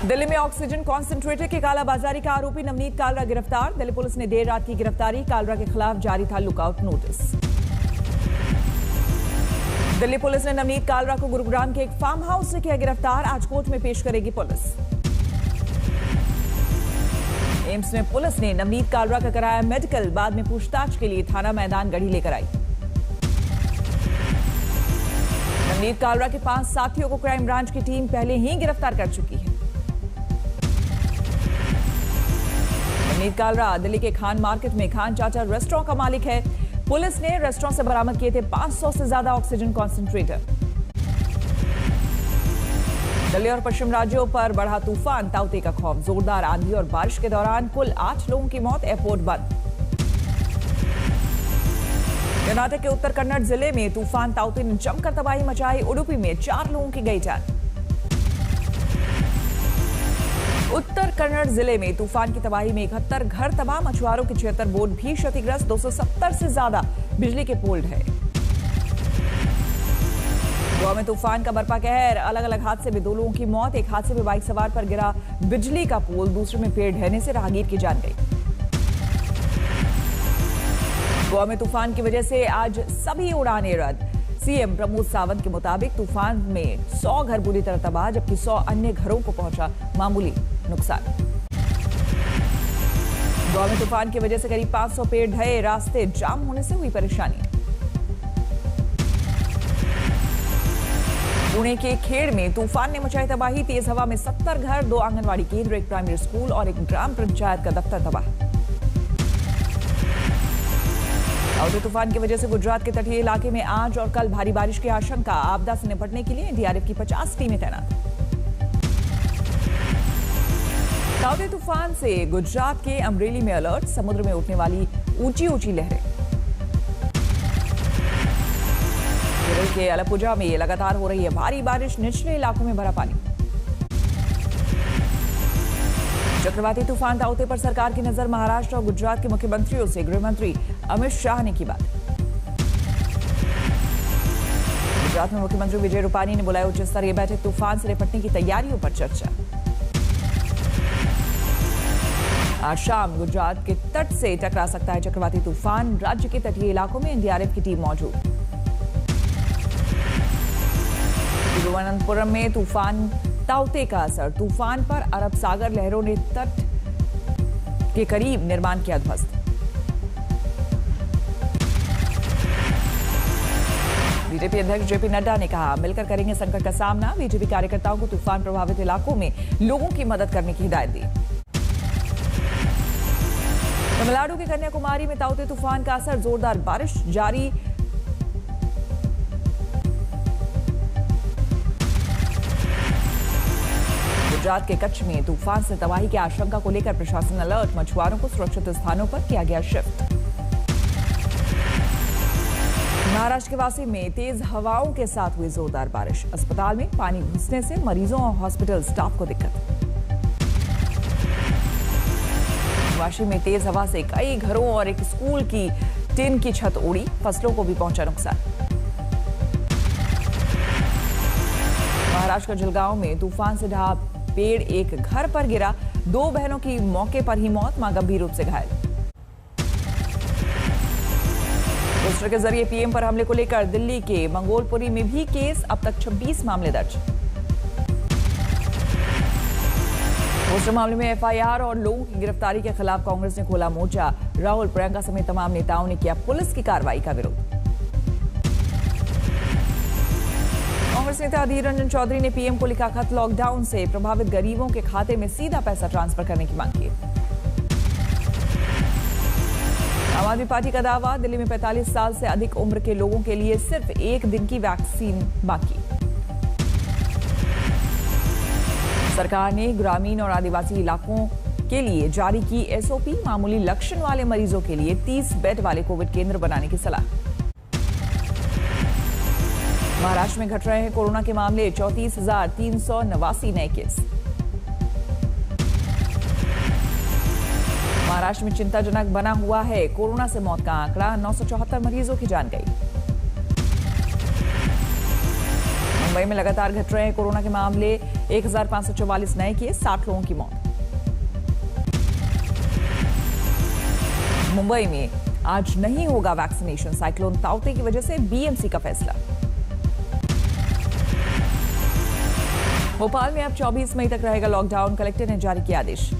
दिल्ली में oxygen concentrator की कालाबाजारी का आरोपी नवनीत कालरा गिरफ्तार। दिल्ली पुलिस ने देर रात की गिरफ्तारी। कालरा के खिलाफ जारी था लुकआउट नोटिस। दिल्ली पुलिस ने नवनीत कालरा को गुरुग्राम के एक फार्म हाउस से किया गिरफ्तार। आज कोर्ट में पेश करेगी पुलिस। एम्स में पुलिस ने नवनीत कालरा का कराया मेडिकल। बाद में पूछताछ के लिए थाना मैदान गढ़ी लेकर आई। नवनीत कालरा के 5 साथियों को क्राइम ब्रांच की टीम पहले ही गिरफ्तार कर चुकी है। नवनीत कालरा दिल्ली के खान मार्केट में खान चाचा रेस्टोरेंट का मालिक है। पुलिस ने रेस्टोरेंट से बरामद किए थे 500 से ज्यादा ऑक्सीजन कॉन्सेंट्रेटर। दिल्ली और पश्चिम राज्यों पर बढ़ा तूफान, ताउते का खौफ। जोरदार आंधी और बारिश के दौरान कुल 8 लोगों की मौत। एयरपोर्ट बंद। कर्नाटक के उत्तर कन्नड़ जिले में तूफान ताउते ने जमकर तबाही मचाई। उडुपी में 4 लोगों की गई जान। उत्तर कन्नड़ जिले में तूफान की तबाही में 71 घर तबाह। मछुआरों के 76 बोट भी क्षतिग्रस्त। 270 से ज्यादा बिजली के पोल ढहे। गोवा में तूफान का बरपा कहर। अलग अलग हादसे में 2 लोगों की मौत। एक हादसे में बाइक सवार पर गिरा बिजली का पोल, दूसरे में पेड़ ढहने से राहगीर की जान गई। गोवा में तूफान की वजह से आज सभी उड़ानें रद्द। सीएम प्रमोद सावंत के मुताबिक तूफान में 100 घर बुरी तरह तबाह, जबकि 100 अन्य घरों को पहुंचा मामूली नुकसान। गोवा में तूफान की वजह से करीब 500 पेड़ ढहे। रास्ते जाम होने से हुई परेशानी। पुणे के खेड़ में तूफान ने मचाई तबाही। तेज हवा में 70 घर, 2 आंगनवाड़ी केंद्र, एक प्राइमरी स्कूल और एक ग्राम पंचायत का दफ्तर तबाह। ताउते तूफान की वजह से गुजरात के तटीय इलाके में आज और कल भारी बारिश की आशंका। आपदा से निपटने के लिए एनडीआरएफ की 50 टीमें तैनात। ताउते तूफान से गुजरात के अमरेली में अलर्ट। समुद्र में उठने वाली ऊंची ऊंची लहरें। केरल के अलपुजा में लगातार हो रही है भारी बारिश। निचले इलाकों में भरा पानी। चक्रवाती तूफान ताउते पर सरकार की नजर। महाराष्ट्र और गुजरात के मुख्यमंत्रियों से गृह मंत्री अमित शाह ने की बात। गुजरात में मुख्यमंत्री विजय रूपानी ने बुलाई उच्च स्तरीय बैठक। तूफान से निपटने की तैयारियों पर चर्चा। आज शाम गुजरात के तट से टकरा सकता है चक्रवाती तूफान। राज्य के तटीय इलाकों में एनडीआरएफ की टीम मौजूद। तिरुवनंतपुरम में तूफान ताउते का असर। तूफान पर अरब सागर लहरों ने तट के करीब निर्माण किया ध्वस्त। बीजेपी अध्यक्ष जेपी नड्डा ने कहा, मिलकर करेंगे संकट का सामना। बीजेपी कार्यकर्ताओं को तूफान प्रभावित इलाकों में लोगों की मदद करने की हिदायत दी। तमिलनाडु के कन्याकुमारी में ताउते तूफान का असर। जोरदार बारिश जारी। गुजरात के कच्छ में तूफान से तबाही की आशंका को लेकर प्रशासन अलर्ट। मछुआरों को सुरक्षित स्थानों पर किया गया शिफ्ट। महाराष्ट्र के वासी में तेज हवाओं के साथ हुई जोरदार बारिश। अस्पताल में पानी घुसने से मरीजों और हॉस्पिटल स्टाफ को दिक्कत। वाशी में तेज हवा से कई घरों और एक स्कूल की टिन की छत उड़ी। फसलों को भी पहुंचा नुकसान। महाराष्ट्र के जलगांव में तूफान से ढहा पेड़ एक घर पर गिरा। 2 बहनों की मौके पर ही मौत, मां गंभीर रूप से घायल। पोस्टर के जरिए पीएम पर हमले को लेकर दिल्ली के मंगोलपुरी में भी केस। अब तक 26 मामले दर्ज। पोस्टर मामले में एफआईआर और लोगों की गिरफ्तारी के खिलाफ कांग्रेस ने खोला मोर्चा। राहुल, प्रियंका समेत तमाम नेताओं ने किया पुलिस की कार्रवाई का विरोध। कांग्रेस नेता अधीर रंजन चौधरी ने पीएम को लिखा खत। लॉकडाउन से प्रभावित गरीबों के खाते में सीधा पैसा ट्रांसफर करने की मांग की। आम आदमी पार्टी का दावा, दिल्ली में 45 साल से अधिक उम्र के लोगों के लिए सिर्फ 1 दिन की वैक्सीन बाकी। सरकार ने ग्रामीण और आदिवासी इलाकों के लिए जारी की एसओपी। मामूली लक्षण वाले मरीजों के लिए 30 बेड वाले कोविड केंद्र बनाने की सलाह। महाराष्ट्र में घट रहे हैं कोरोना के मामले। 34,389 नए केस। महाराष्ट्र में चिंताजनक बना हुआ है कोरोना से मौत का आंकड़ा। 974 मरीजों की जान गई। मुंबई में लगातार घट रहे हैं कोरोना के मामले, 1544 नए केस, 60 लोगों की मौत। मुंबई में आज नहीं होगा वैक्सीनेशन, साइक्लोन ताउते की वजह से बीएमसी का फैसला। भोपाल में अब 24 मई तक रहेगा लॉकडाउन, कलेक्टर ने जारी किया आदेश।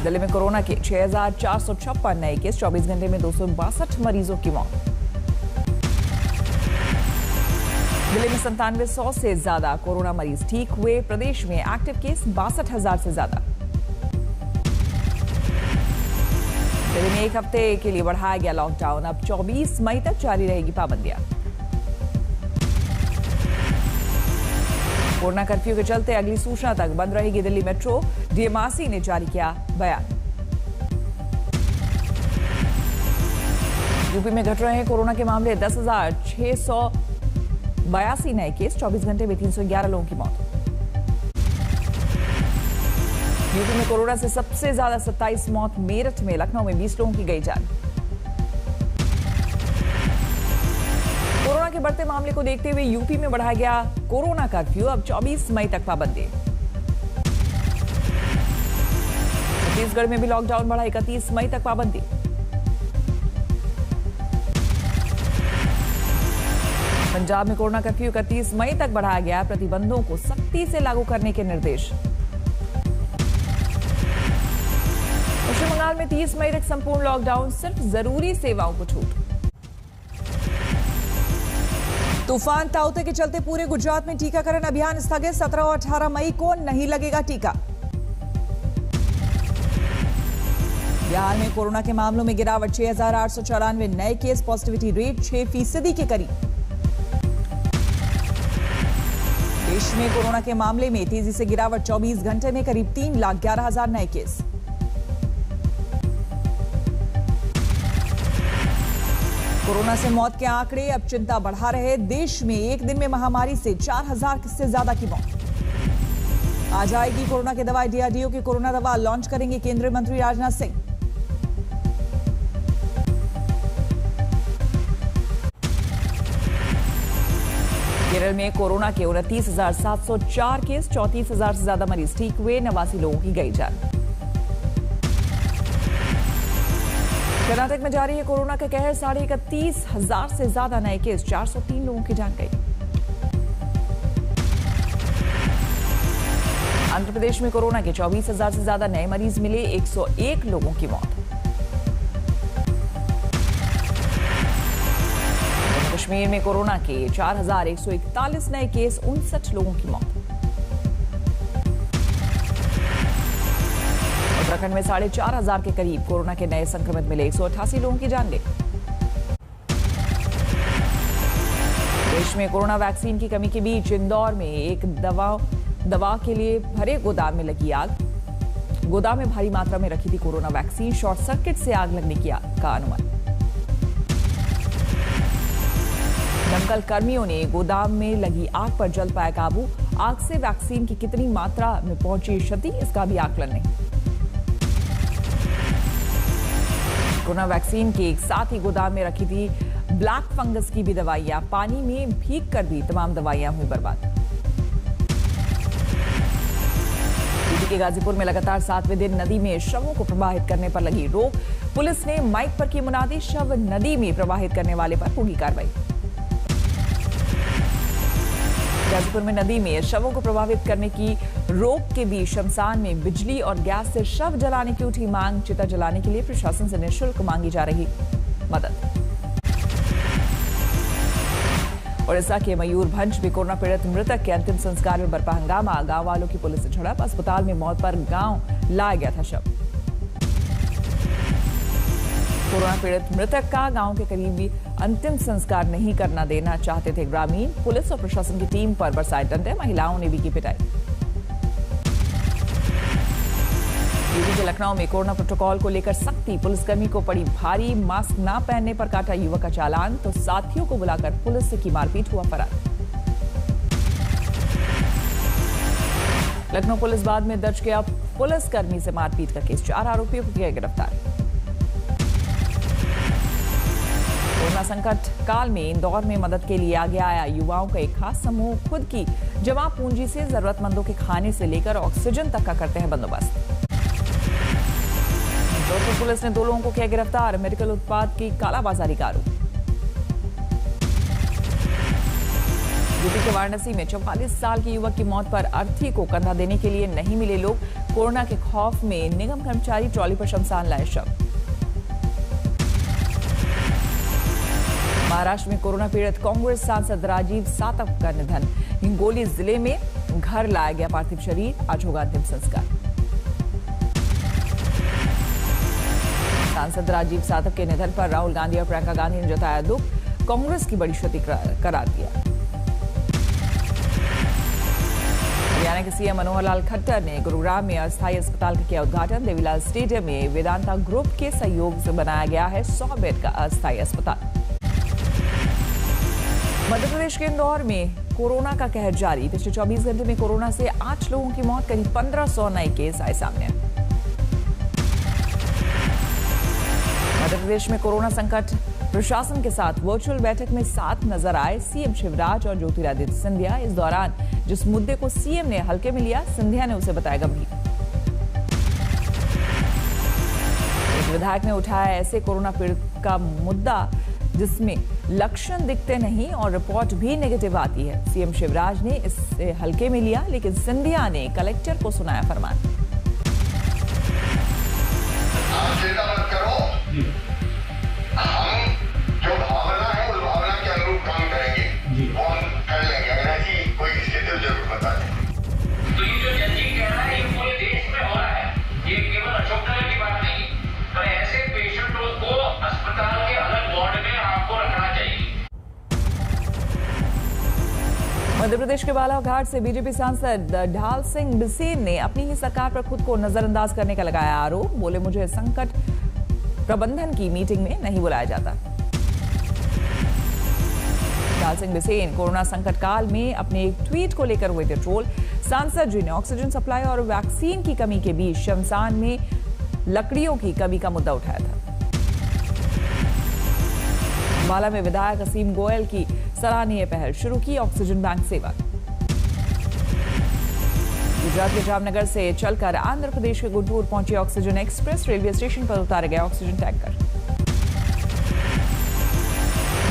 दिल्ली में कोरोना के 6456 नए केस, 24 घंटे में 262 मरीजों की मौत। दिल्ली में 9700 से ज्यादा कोरोना मरीज ठीक हुए, प्रदेश में एक्टिव केस 62,000 से ज्यादा। दिल्ली में एक हफ्ते के लिए बढ़ाया गया लॉकडाउन, अब 24 मई तक जारी रहेगी पाबंदियां। कोरोना कर्फ्यू के चलते अगली सूचना तक बंद रहेगी दिल्ली मेट्रो, डीएमआरसी ने जारी किया बयान। यूपी में घट रहे हैं कोरोना के मामले, 10,682 नए केस, 24 घंटे में 311 लोगों की मौत। यूपी में कोरोना से सबसे ज्यादा 27 मौत मेरठ में, लखनऊ में 20 लोगों की गई जान। कोरोना के बढ़ते मामले को देखते हुए यूपी में बढ़ाया गया कोरोना कर्फ्यू, अब 24 मई तक पाबंदी। छत्तीसगढ़ में भी लॉकडाउन बढ़ा, 31 मई तक पाबंदी। पंजाब में कोरोना कर्फ्यू 31 मई तक बढ़ाया गया, प्रतिबंधों को सख्ती से लागू करने के निर्देश। पश्चिम बंगाल में 30 मई तक संपूर्ण लॉकडाउन, सिर्फ जरूरी सेवाओं को छूट। तूफान ताउते के चलते पूरे गुजरात में टीकाकरण अभियान स्थगित, 17 और 18 मई को नहीं लगेगा टीका। बिहार में कोरोना के मामलों में गिरावट, 6,894 नए केस, पॉजिटिविटी रेट 6% के करीब। देश में कोरोना के मामले में तेजी से गिरावट, 24 घंटे में करीब 3,11,000 नए केस। कोरोना से मौत के आंकड़े अब चिंता बढ़ा रहे, देश में एक दिन में महामारी से 4,000 से ज्यादा की मौत। आज आएगी कोरोना की दवाई, डीआरडीओ की कोरोना दवा लॉन्च करेंगे केंद्रीय मंत्री राजनाथ सिंह। केरल में कोरोना के 29,704 केस, 34,000 से ज्यादा मरीज ठीक हुए, 89 लोगों की गई जान। कर्नाटक में जारी है कोरोना का कहर, 31,500 से ज्यादा नए केस, 403 लोगों की जान गई। आंध्र प्रदेश में कोरोना के 24,000 से ज्यादा नए मरीज मिले, 101 लोगों की मौत। जम्मू कश्मीर में कोरोना के 4,141 नए केस, 59 लोगों की मौत। उत्तराखंड में 4,500 के करीब कोरोना के नए संक्रमित मिले, 188 लोगों की जान गई। देश में कोरोना वैक्सीन की कमी के बीच इंदौर में एक दवा के लिए भरे गोदाम में लगी आग। गोदाम में भारी मात्रा में रखी थी कोरोना वैक्सीन, शॉर्ट सर्किट से आग लगने का अनुमान। दमकल कर्मियों ने गोदाम में लगी आग पर जल्द पाया काबू। आग से वैक्सीन की कितनी मात्रा में पहुंची क्षति, इसका भी आकलन नहीं। कोरोना वैक्सीन के एक साथ ही गोदाम में रखी थी ब्लैक फंगस की भी दवाइयां, पानी में भीग कर भी तमाम दवाइयां हुई बर्बाद। यूपी के गाजीपुर में लगातार 7वें दिन नदी में शवों को प्रवाहित करने पर लगी रोक, पुलिस ने माइक पर की मुनादी, शव नदी में प्रवाहित करने वाले पर होगी कार्रवाई। गाजीपुर में नदी में शवों को प्रभावित करने की रोक के बीच शमशान में बिजली और गैस से शव जलाने की उठी मांग, चिता जलाने के लिए प्रशासन से निःशुल्क मांगी जा रही मदद। ओडिशा के मयूरभंज में कोरोना पीड़ित मृतक के अंतिम संस्कार में बरपा हंगामा, गांव वालों की पुलिस से झड़प, अस्पताल में मौत पर गांव लाया गया था शव। कोरोना पीड़ित मृतक का गांव के करीबी अंतिम संस्कार नहीं करना देना चाहते थे ग्रामीण, पुलिस और प्रशासन की टीम पर बरसाए डंडे, महिलाओं ने भी की पिटाई। यूपी के लखनऊ में कोरोना प्रोटोकॉल को लेकर सख्ती, पुलिसकर्मी को पड़ी भारी, मास्क न पहनने पर काटा युवक का चालान, तो साथियों को बुलाकर पुलिस से की मारपीट, हुआ फरार। लखनऊ पुलिस बाद में दर्ज किया पुलिसकर्मी से मारपीट का केस, 4 आरोपियों को किया गिरफ्तार। कोरोना संकट काल में इंदौर में मदद के लिए आगे आया युवाओं का एक खास समूह खुद की जमा पूंजी से जरूरतमंदों के खाने से लेकर ऑक्सीजन तक का करते हैं बंदोबस्त। जोधपुर पुलिस ने 2 लोगों को किया गिरफ्तार, मेडिकल उत्पाद की कालाबाजारी का आरोप। यूपी के वाराणसी में 44 साल के युवक की मौत पर अर्थी को कंधा देने के लिए नहीं मिले लोग, कोरोना के खौफ में निगम कर्मचारी ट्रॉली पर शमशान लाए शव। महाराष्ट्र में कोरोना पीड़ित कांग्रेस सांसद राजीव सातव का निधन, हिंगोली जिले में घर लाया गया पार्थिव शरीर, आज होगा अंतिम संस्कार। सांसद राजीव सातव के निधन पर राहुल गांधी और प्रियंका गांधी ने जताया दुख, कांग्रेस की बड़ी क्षति करार दिया। हरियाणा के सीएम मनोहर लाल खट्टर ने गुरुग्राम में अस्थायी अस्पताल का किया उद्घाटन, देवीलाल स्टेडियम में वेदांता ग्रुप के सहयोग से बनाया गया है 100 बेड का अस्थायी अस्पताल। मध्य प्रदेश के इंदौर में कोरोना का कहर जारी, पिछले 24 घंटे में कोरोना से 8 लोगों की मौत, करीब 1500 नए केस आए सामने। मध्य प्रदेश में कोरोना संकट प्रशासन के साथ वर्चुअल बैठक में साथ नजर आए सीएम शिवराज और ज्योतिरादित्य सिंधिया। इस दौरान जिस मुद्दे को सीएम ने हल्के में लिया, सिंधिया ने उसे बताया गंभीर। एक विधायक ने उठाया ऐसे कोरोना पीड़ित का मुद्दा जिसमें लक्षण दिखते नहीं और रिपोर्ट भी नेगेटिव आती है। सीएम शिवराज ने इसे हल्के में लिया, लेकिन सिंधिया ने कलेक्टर को सुनाया फरमान। आप चिंता मत करो, हम जो भावना है उस भावना के अनुरूप काम करेंगे, वो हम कर लेंगे। अगर ऐसी कोई स्थिति जरूर बता दें। तो ये जो जल्दी कह रहा है ये पूरे देश में हो रहा है, ये केवल अशोकनगर की बात नहीं, पर ऐसे पेशेंटों को अस्पताल के अलग वार्ड में आपको रखना चाहिए। मध्य प्रदेश के बालाघाट से बीजेपी सांसद ढाल सिंह बिसेन ने अपनी ही सरकार पर खुद को नजरअंदाज करने का लगाया आरोप, बोले मुझे संकट प्रबंधन की मीटिंग में नहीं बुलाया जाता। ढाल सिंह बिसेन कोरोना संकट काल में अपने एक ट्वीट को लेकर हुए थे ट्रोल। सांसद जी ने ऑक्सीजन सप्लाई और वैक्सीन की कमी के बीच शमशान में लकड़ियों की कमी का मुद्दा उठाया था। अंबाला में विधायक असीम गोयल की सराहनीय पहल, शुरू की ऑक्सीजन बैंक सेवा। गुजरात के जामनगर से चलकर आंध्र प्रदेश के गुंटूर पहुंची ऑक्सीजन एक्सप्रेस, रेलवे स्टेशन पर उतारे गए ऑक्सीजन टैंकर।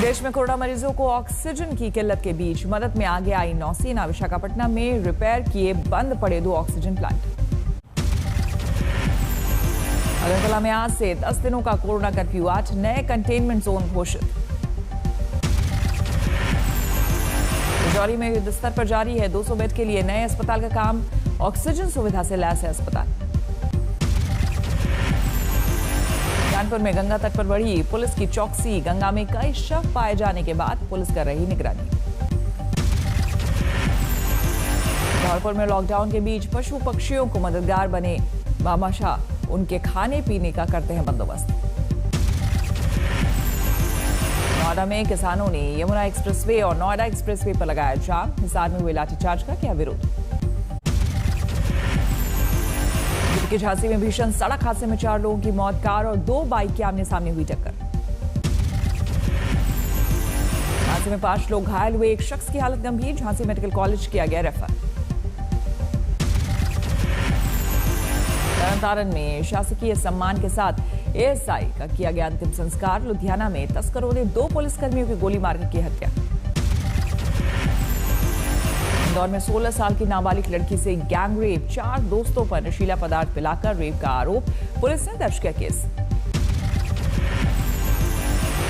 देश में कोरोना मरीजों को ऑक्सीजन की किल्लत के बीच मदद में आगे आई नौसेना, विशाखापट्टनम में रिपेयर किए बंद पड़े 2 ऑक्सीजन प्लांट। अगरतला में आज से 10 दिनों का कोरोना कर्फ्यू, 8 नए कंटेनमेंट जोन घोषित। राजौरी में युद्ध स्तर पर जारी है 200 बेड के लिए नए अस्पताल का काम, ऑक्सीजन सुविधा से लैस है अस्पताल। कानपुर में गंगा तट पर बढ़ी पुलिस की चौकसी, गंगा में कई शव पाए जाने के बाद पुलिस कर रही निगरानी। धौलपुर में लॉकडाउन के बीच पशु पक्षियों को मददगार बने भामाशाह, उनके खाने पीने का करते हैं बंदोबस्त। नोएडा में किसानों ने यमुना एक्सप्रेसवे और नोएडा एक्सप्रेसवे पर लगाया जाम, हिसार में हुए लाठीचार्ज का किया विरोध। के झांसी में भीषण सड़क हादसे में 4 लोगों की मौत, कार और 2 बाइक के आमने सामने हुई टक्कर। हादसे में 5 लोग घायल हुए, एक शख्स की हालत गंभीर, झांसी मेडिकल कॉलेज किया गया रेफर। तरनतारन में शासकीय सम्मान के साथ एएसआई का किया गया अंतिम संस्कार। लुधियाना में तस्करों ने 2 पुलिसकर्मियों की गोली मारकर की हत्या। इंदौर में 16 साल की नाबालिग लड़की से गैंग रेप, 4 दोस्तों पर नशीला पदार्थ पिलाकर रेप का आरोप, पुलिस ने दर्ज किया केस।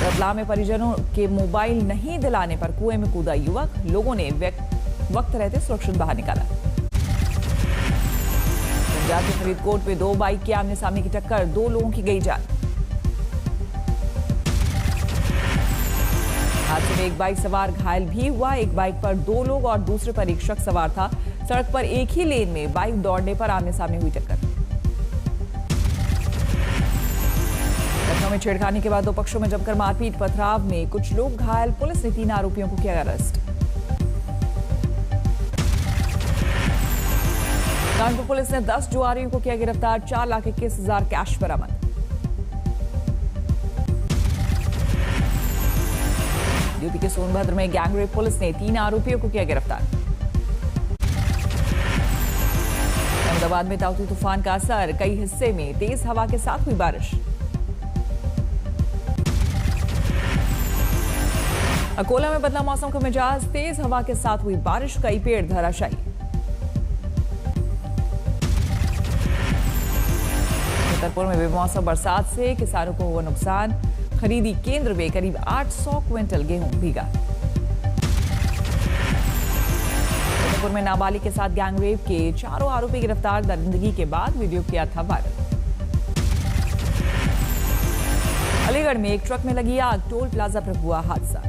रतलाम में परिजनों के मोबाइल नहीं दिलाने पर कुएं में कूदा युवक, लोगों ने वक्त रहते सुरक्षित बाहर निकाला। पंजाब के फरीदकोट में 2 बाइक के आमने सामने की टक्कर, 2 लोगों की गई जान। हादसे में एक बाइक सवार घायल भी हुआ, एक बाइक पर 2 लोग और दूसरे पर एक शख्स सवार था। सड़क पर एक ही लेन में बाइक दौड़ने पर आमने सामने हुई टक्कर। लखनऊ में छेड़खानी के बाद 2 पक्षों में जमकर मारपीट, पथराव में कुछ लोग घायल, पुलिस ने 3 आरोपियों को किया अरेस्ट। कानपुर पुलिस ने 10 जुआरियों को किया गिरफ्तार, 4,21,000 कैश बरामद। यूपी के सोनभद्र में गैंगरेप, पुलिस ने 3 आरोपियों को किया गिरफ्तार। अहमदाबाद में ताउते तूफान का असर, कई हिस्से में तेज हवा के साथ हुई बारिश। अकोला में बदला मौसम का मिजाज, तेज हवा के साथ हुई बारिश, कई पेड़ धराशायी। छतरपुर में बेमौसम बरसात से किसानों को हुआ नुकसान, खरीदी केंद्र में करीब 800 क्विंटल गेहूं भीगा। छतरपुर में नाबालिग के साथ गैंगरेप के 4 आरोपी गिरफ्तार, दरिंदगी के बाद वीडियो किया था वायरल। अलीगढ़ में एक ट्रक में लगी आग, टोल प्लाजा पर हुआ हादसा।